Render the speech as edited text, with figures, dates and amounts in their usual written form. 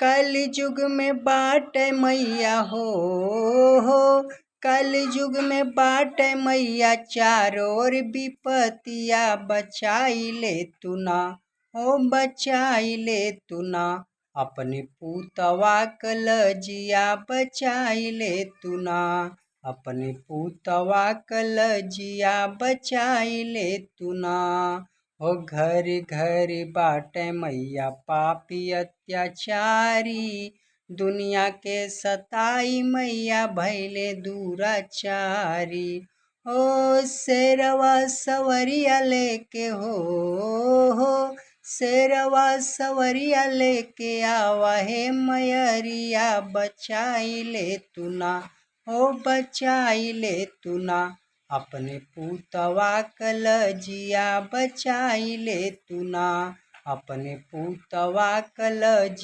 कलयुग में बाटे मैया हो कलयुग में बाटे मैया चारों ओर विपतिया बचाई ले तू ना हो बचाई ले तू ना अपने पूतवा कलजिया बचाई ले तू ना अपने पूतवा कलजिया बचाई ले तू ना हो घर घर बाटे मैया पापी अत्याचारी दुनिया के सताई मैया भैले दूराचारी हो शेरवा सवरिया लेके हो शेरवा सवरिया लेके आवा है मयरिया बचाई ले तू ना हो बचाई ले तू ना अपने पूतवा कलजिया बचाई ले तू ना अपने पूतवा कलजिया